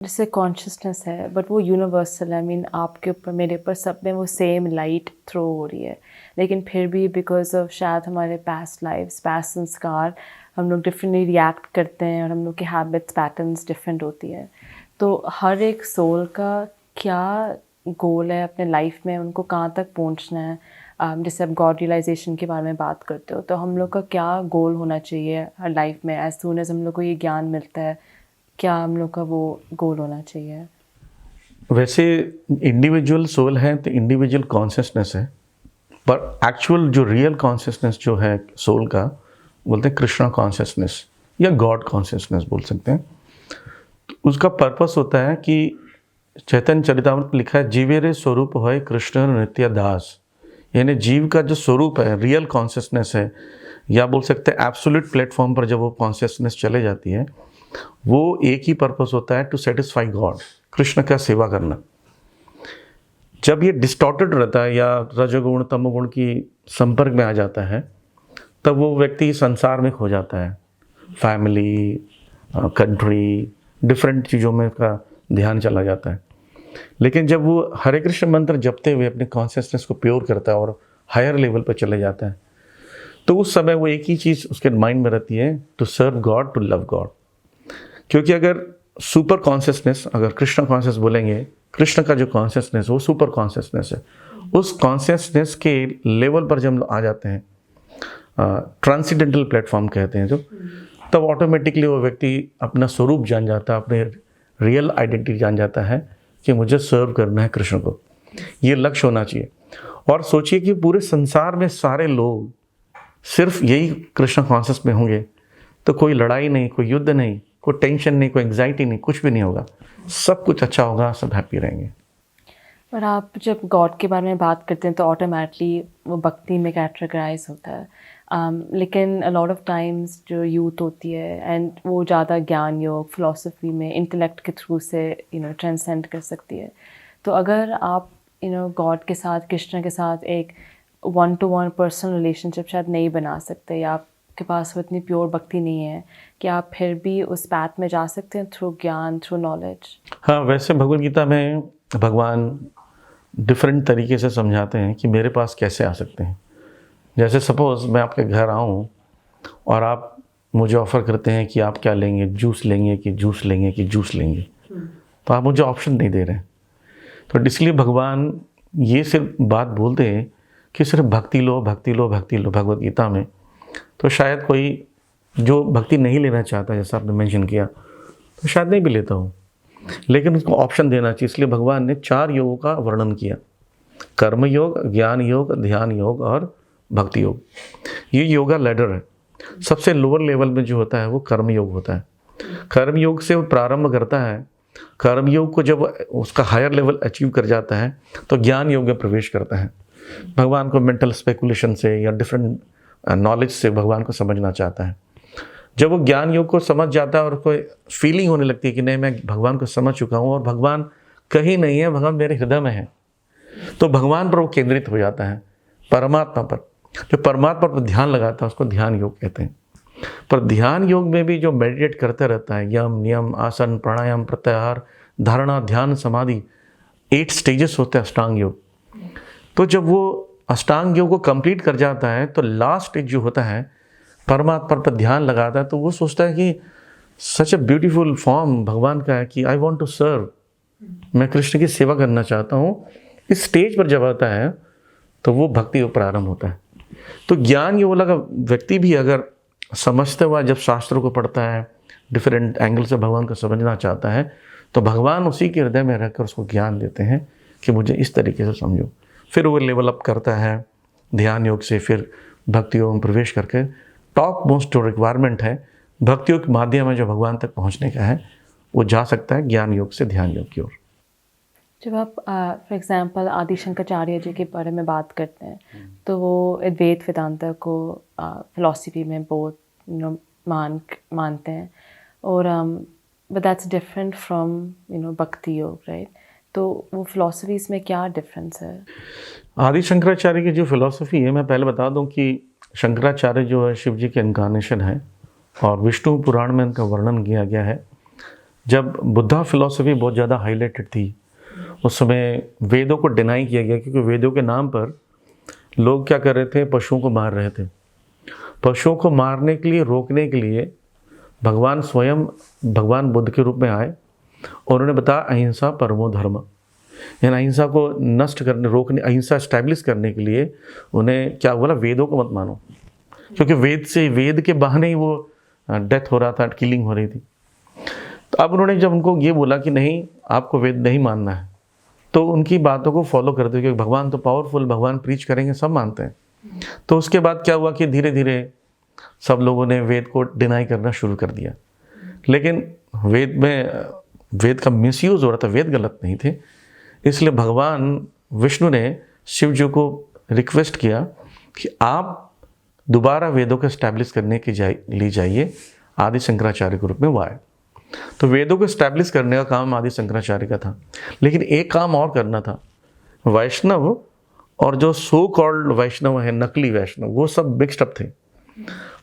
जैसे कॉन्शियसनेस है बट वो यूनिवर्सल है। आई मीन आपके ऊपर मेरे ऊपर सब में वो सेम लाइट थ्रो हो रही है, लेकिन फिर भी बिकॉज ऑफ शायद हमारे पास्ट लाइफ्स, पास्ट संस्कार, हम लोग डिफरेंटली रिएक्ट करते हैं और हम लोग की हैबिट्स पैटर्न्स डिफरेंट होती है। तो हर एक सोल का क्या गोल है अपने लाइफ में, उनको कहाँ तक पहुँचना है? जैसे आप गॉड रियलाइजेशन के बारे में बात करते हो, तो हम लोग का क्या गोल होना चाहिए हर लाइफ में? एज सून एज हम लोग को ये ज्ञान मिलता है, क्या हम लोग का वो गोल होना चाहिए? वैसे इंडिविजुअल सोल है तो इंडिविजुअल कॉन्शियसनेस है, पर एक्चुअल जो रियल कॉन्शियसनेस जो है सोल का, बोलते हैं कृष्णा कॉन्शियसनेस या गॉड कॉन्शियसनेस बोल सकते हैं। तो उसका पर्पस होता है कि चैतन्य चरितामृत में लिखा है, जीवेरे स्वरूप है कृष्ण नित्य दास। यानी जीव का जो स्वरूप है, रियल कॉन्शियसनेस है, या बोल सकते हैं एब्सोल्यूट प्लेटफॉर्म पर जब वो कॉन्शियसनेस चले जाती है, वो एक ही पर्पस होता है, टू सेटिस्फाई गॉड, कृष्ण का सेवा करना। जब ये डिस्टॉर्टेड रहता है या रजोगुण तमोगुण की संपर्क में आ जाता है, तब वो व्यक्ति संसार में खो जाता है। फैमिली, कंट्री, डिफरेंट चीज़ों में का ध्यान चला जाता है। लेकिन जब वो हरे कृष्ण मंत्र जपते हुए अपने कॉन्शियसनेस को प्योर करता है और हायर लेवल पर चले जाता है, तो उस समय वो एक ही चीज़ उसके माइंड में रहती है, to serve God, to love God. क्योंकि अगर सुपर कॉन्शियसनेस, अगर कृष्ण कॉन्शियस बोलेंगे, कृष्ण का जो कॉन्शियसनेस वो सुपर कॉन्शियसनेस है। उस कॉन्शियसनेस के लेवल पर जब हम आ जाते हैं, ट्रांसीडेंटल प्लेटफॉर्म कहते हैं जो, तब ऑटोमेटिकली वो व्यक्ति अपना स्वरूप जान जाता है, अपने रियल आइडेंटिटी जान जाता है कि मुझे सर्व करना है कृष्ण को। ये लक्ष्य होना चाहिए। और सोचिए कि पूरे संसार में सारे लोग सिर्फ यही कृष्ण कॉन्शियस में होंगे, तो कोई लड़ाई नहीं, कोई युद्ध नहीं, कोई टेंशन नहीं, कोई एंग्जाइटी नहीं, कुछ भी नहीं होगा, सब कुछ अच्छा होगा, सब हैप्पी रहेंगे। और आप जब गॉड के बारे में बात करते हैं तो ऑटोमेटिकली वो भक्ति में कैटेगराइज होता है। लेकिन अ लॉट ऑफ टाइम्स जो यूथ होती है एंड वो ज़्यादा ज्ञान योग, फिलॉसफी में इंटेलेक्ट के थ्रू से ट्रांसेंड कर सकती है। तो अगर आप गॉड के साथ, कृष्ण के साथ एक one two one personal relationship शायद नहीं बना सकते, या आपके पास वो इतनी प्योर भक्ति नहीं है, कि आप फिर भी उस पैथ में जा सकते हैं थ्रू ज्ञान, थ्रू नॉलेज? हाँ, वैसे भगवद गीता में भगवान डिफरेंट तरीके से समझाते हैं कि मेरे पास कैसे आ सकते हैं। जैसे सपोज़ मैं आपके घर आऊँ और आप मुझे ऑफ़र करते हैं कि आप क्या लेंगे, जूस लेंगे कि जूस लेंगे कि जूस लेंगे, तो आप मुझे ऑप्शन नहीं दे रहे हैं। तो इसलिए भगवान ये सिर्फ बात बोलते हैं कि सिर्फ भक्ति लो, भक्ति लो, भक्ति लो भगवद गीता में। तो शायद कोई जो भक्ति नहीं लेना चाहता, जैसा आपने मेंशन किया, तो शायद नहीं भी लेता हूँ, लेकिन उसको ऑप्शन देना चाहिए। इसलिए भगवान ने 4 योगों का वर्णन किया, कर्म योग, ज्ञान योग, ध्यान योग और भक्ति योग। ये योगा लैडर है। सबसे लोअर लेवल में जो होता है वो कर्म योग होता है। कर्म योग से वो प्रारंभ करता है। कर्म योग को जब उसका हायर लेवल अचीव कर जाता है तो ज्ञान योग में प्रवेश करता है। भगवान को मेंटल स्पेकुलेशन से या डिफरेंट नॉलेज से भगवान को समझना चाहता है। जब वो ज्ञान योग को समझ जाता है और उसको फीलिंग होने लगती है कि नहीं, मैं भगवान को समझ चुका हूँ और भगवान कहीं नहीं है, भगवान मेरे हृदय में है, तो भगवान पर वो केंद्रित हो जाता है, परमात्मा पर। जो परमात्मा पर ध्यान लगाता है उसको ध्यान योग कहते हैं। पर ध्यान योग में भी जो मेडिटेट करते रहता है, यम नियम आसन प्राणायाम प्रत्याहार धारणा ध्यान समाधि, 8 स्टेजेस होते हैं अष्टांग योग। तो जब वो अष्टांग योग को कंप्लीट कर जाता है तो लास्ट स्टेज जो होता है, परमात्मा पर ध्यान लगाता है, तो वो सोचता है कि सच ए ब्यूटीफुल फॉर्म भगवान का है कि आई वॉन्ट टू सर्व, मैं कृष्ण की सेवा करना चाहता हूँ। इस स्टेज पर जब आता है तो वो भक्ति योग प्रारंभ होता है। तो ज्ञान योग वाला व्यक्ति भी अगर समझते हुआ जब शास्त्रों को पढ़ता है, डिफरेंट एंगल से भगवान को समझना चाहता है, तो भगवान उसी के हृदय में रहकर उसको ज्ञान देते हैं कि मुझे इस तरीके से समझो। फिर वो लेवल अप करता है ध्यान योग से, फिर भक्ति योग में प्रवेश करके टॉप मोस्ट जो रिक्वायरमेंट है भक्ति योग के माध्यम है जो भगवान तक पहुंचने का है, वो जा सकता है ज्ञान योग से ध्यान योग की ओर। जब आप फॉर एग्जांपल आदि शंकराचार्य जी के बारे में बात करते हैं, तो वो अद्वैत वेदांता को फिलॉसफी में बहुत मानते हैं, और बट दैट्स डिफरेंट फ्रॉम भक्ति योग, राइट? तो वो फिलॉसफीज में क्या डिफरेंस है? आदि शंकराचार्य की जो फिलॉसफी है, मैं पहले बता दूं कि शंकराचार्य जो है शिव जी के इनकारनेशन है और विष्णु पुराण में इनका वर्णन किया गया है। जब बुद्धा फिलॉसफी बहुत ज़्यादा हाईलाइटेड थी, उस समय वेदों को डिनाई किया गया, क्योंकि वेदों के नाम पर लोग क्या कर रहे थे, पशुओं को मार रहे थे। पशुओं को मारने के लिए, रोकने के लिए भगवान स्वयं भगवान बुद्ध के रूप में आए और उन्होंने बताया अहिंसा परमो धर्म, यानी अहिंसा को नष्ट करने, रोकने, अहिंसा स्टैब्लिश करने के लिए उन्हें क्या बोला, वेदों को मत मानो, क्योंकि वेद के बहाने ही वो डेथ हो रहा था, किलिंग हो रही थी। तो अब उन्होंने जब उनको ये बोला कि नहीं, आपको वेद नहीं मानना है, तो उनकी बातों को फॉलो करते हुए, क्योंकि भगवान तो पावरफुल, भगवान प्रीच करेंगे, सब मानते हैं। तो उसके बाद क्या हुआ कि धीरे धीरे सब लोगों ने वेद को डिनाई करना शुरू कर दिया। लेकिन वेद का मिसयूज हो रहा था, वेद गलत नहीं थे। इसलिए भगवान विष्णु ने शिव जी को रिक्वेस्ट किया कि आप दोबारा वेदों को स्टैब्लिश करने के लिए जाइए। आदि शंकराचार्य के रूप में वो आए। तो वेदों को स्टैब्लिश करने का काम आदि शंकराचार्य का था, लेकिन एक काम और करना था। वैष्णव और जो सो कॉल्ड वैष्णव है, नकली वैष्णव, वो सब मिक्स्ड अप थे।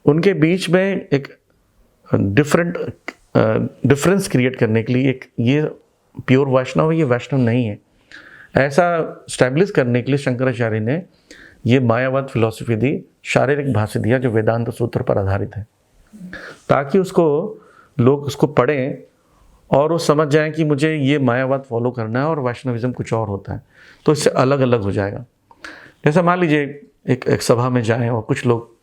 उनके बीच में एक डिफरेंस क्रिएट करने के लिए, एक ये प्योर वैष्णव है, ये वैष्णव नहीं है, ऐसा स्टैब्लिश करने के लिए शंकराचार्य ने ये मायावाद फिलॉसफी दी, शारीरिक भाष्य दिया, जो वेदांत सूत्र पर आधारित है, ताकि लोग उसको पढ़ें और वो समझ जाएं कि मुझे ये मायावाद फॉलो करना है और वैष्णविज्म कुछ और होता है, तो इससे अलग अलग हो जाएगा। जैसा मान लीजिए एक सभा में जाएं और कुछ लोग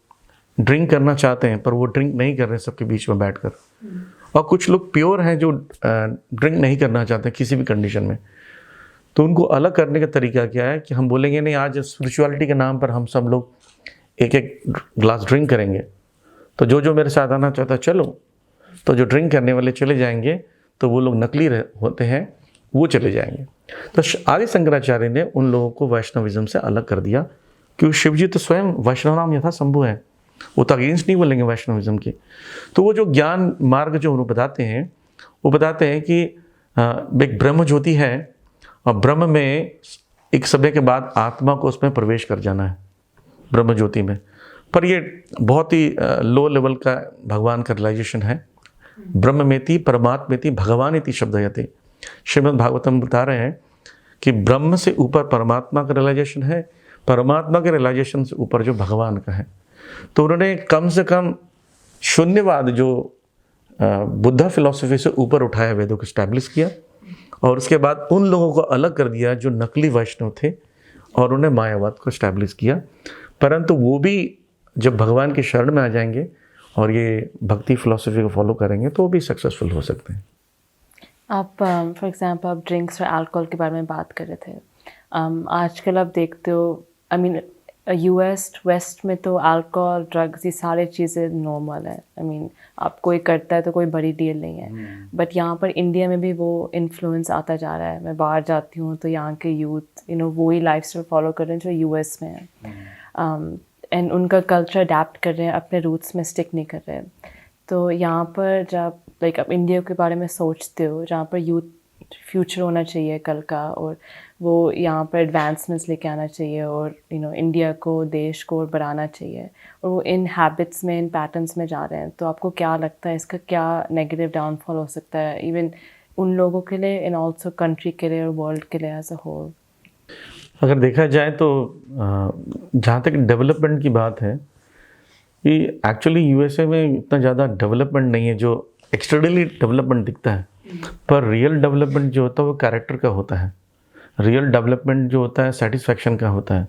ड्रिंक करना चाहते हैं, पर वो ड्रिंक नहीं कर रहे सबके बीच में बैठकर, और कुछ लोग प्योर हैं जो ड्रिंक नहीं करना चाहते किसी भी कंडीशन में। तो उनको अलग करने का तरीका क्या है कि हम बोलेंगे नहीं, आज स्पिरिचुअलिटी के नाम पर हम सब लोग एक एक ग्लास ड्रिंक करेंगे, तो जो मेरे साथ आना चाहता है चलो। तो जो ड्रिंक करने वाले चले जाएंगे, तो वो लोग नकली होते हैं, वो चले जाएंगे। तो आदि शंकराचार्य ने उन लोगों को वैष्णविज्म से अलग कर दिया, क्योंकि शिव जी तो स्वयं वैष्णव नाम यथा शंभु है, वो तो अगेंस्ट नहीं बोलेंगे वैष्णविज्म की। तो वो जो ज्ञान मार्ग जो उन्होंने बताते हैं, वो बताते हैं कि एक ब्रह्म ज्योति है, और ब्रह्म में एक समय के बाद आत्मा को उसमें प्रवेश कर जाना है, ब्रह्म ज्योति में। पर ये बहुत ही लो लेवल का भगवान का रियलाइजेशन है। ब्रह्मेति परमात्मेति भगवानेति शब्दयते, श्रीमद् भागवतम बता रहे हैं कि ब्रह्म से ऊपर परमात्मा का रियलाइजेशन है, परमात्मा के रियलाइजेशन से ऊपर जो भगवान का है। तो उन्होंने कम से कम शून्यवाद जो बुद्धा फिलॉसफी से ऊपर उठाया, वेदों को स्टैब्लिश किया, और उसके बाद उन लोगों को अलग कर दिया जो नकली वैष्णव थे, और उन्हें मायावाद को स्टैब्लिश किया। परंतु वो भी जब भगवान की शरण में आ जाएंगे और ये भक्ति फिलॉसफी को फॉलो करेंगे, तो वो भी सक्सेसफुल हो सकते हैं। आप फॉर एग्जांपल आप ड्रिंक्स और अल्कोहल के बारे में बात कर रहे थे। आजकल आप देखते हो, आई मीन वेस्ट में तो अल्कोहल, ड्रग्स, ये सारी चीज़ें नॉर्मल है। आई मीन आप कोई करता है तो कोई बड़ी डील नहीं है। बट यहाँ पर इंडिया में भी वो इन्फ्लुएंस आता जा रहा है। मैं बाहर जाती हूँ तो यहाँ के यूथ वही लाइफस्टाइल फॉलो कर रहे हैं जो यूएस में है, एंड उनका कल्चर अडेप्ट कर रहे हैं, अपने रूट्स में स्टिक नहीं कर रहे हैं। तो यहाँ पर जब आप इंडिया के बारे में सोचते हो, जहाँ पर यूथ फ्यूचर होना चाहिए कल का, और वो यहाँ पर एडवांसमेंट्स लेके आना चाहिए, और इंडिया को, देश को बढ़ाना चाहिए, और वो इन हैबिट्स में, इन पैटर्न्स में जा रहे हैं, तो आपको क्या लगता है इसका क्या नेगेटिव डाउनफॉल हो सकता है, इवन उन लोगों के लिए एंड ऑल्सो कंट्री के लिए और वर्ल्ड के लिए एज अ होल? अगर देखा जाए तो जहाँ तक डेवलपमेंट की बात है, कि एक्चुअली यूएसए में इतना ज़्यादा डेवलपमेंट नहीं है, जो एक्सटर्नली डेवलपमेंट दिखता है, पर रियल डेवलपमेंट जो होता है वो कैरेक्टर का होता है। रियल डेवलपमेंट जो होता है सेटिस्फैक्शन का होता है।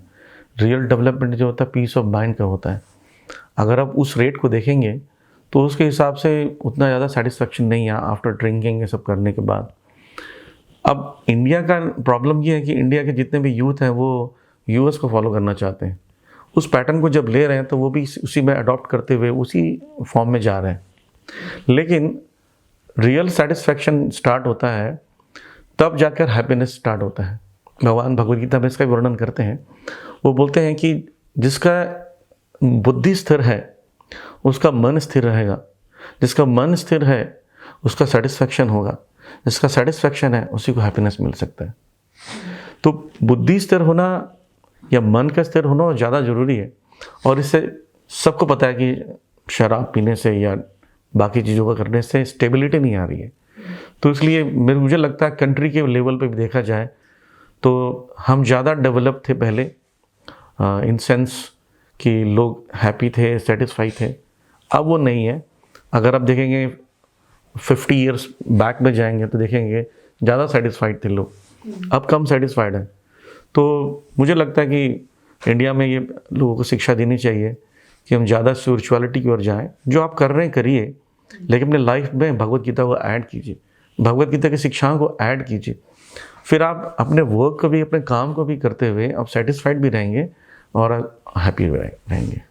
रियल डेवलपमेंट जो होता है पीस ऑफ माइंड का होता है। अगर आप उस रेट को देखेंगे तो उसके हिसाब से उतना ज़्यादा सेटिस्फैक्शन नहीं है आफ्टर ड्रिंकिंग ये सब करने के बाद। अब इंडिया का प्रॉब्लम ये है कि इंडिया के जितने भी यूथ हैं वो यूएस को फॉलो करना चाहते हैं। उस पैटर्न को जब ले रहे हैं तो वो भी उसी में अडॉप्ट करते हुए उसी फॉर्म में जा रहे हैं। लेकिन रियल सेटिस्फैक्शन स्टार्ट होता है तब जाकर हैप्पीनेस स्टार्ट होता है। भगवान भगवद गीता में इसका वर्णन करते हैं। वो बोलते हैं कि जिसका बुद्धि स्थिर है उसका मन स्थिर रहेगा, जिसका मन स्थिर है उसका सेटिस्फैक्शन होगा, जिसका सेटिस्फैक्शन है उसी को हैप्पीनेस मिल सकता है। तो बुद्धि स्थिर होना या मन का स्थिर होना ज़्यादा ज़रूरी है। और इससे सबको पता है कि शराब पीने से या बाकी चीज़ों का करने से स्टेबिलिटी नहीं आ रही है। तो इसलिए मुझे लगता है कंट्री के लेवल पे भी देखा जाए तो हम ज़्यादा डेवलप थे पहले, इन सेंस कि लोग हैप्पी थे, सेटिस्फाई थे। अब वो नहीं है। अगर आप देखेंगे 50 इयर्स बैक में जाएंगे तो देखेंगे ज़्यादा सेटिस्फाइड थे लोग, अब कम सेटिस्फाइड हैं। तो मुझे लगता है कि इंडिया में ये लोगों को शिक्षा देनी चाहिए कि हम ज़्यादा स्पिरिचुअलिटी की ओर जाएं। जो आप कर रहे हैं करिए, लेकिन अपने लाइफ में भगवत गीता को ऐड कीजिए, भगवत गीता की शिक्षाओं को ऐड कीजिए। फिर आप अपने वर्क को भी, अपने काम को भी करते हुए आप सेटिस्फाइड भी रहेंगे और हैप्पी रहेंगे।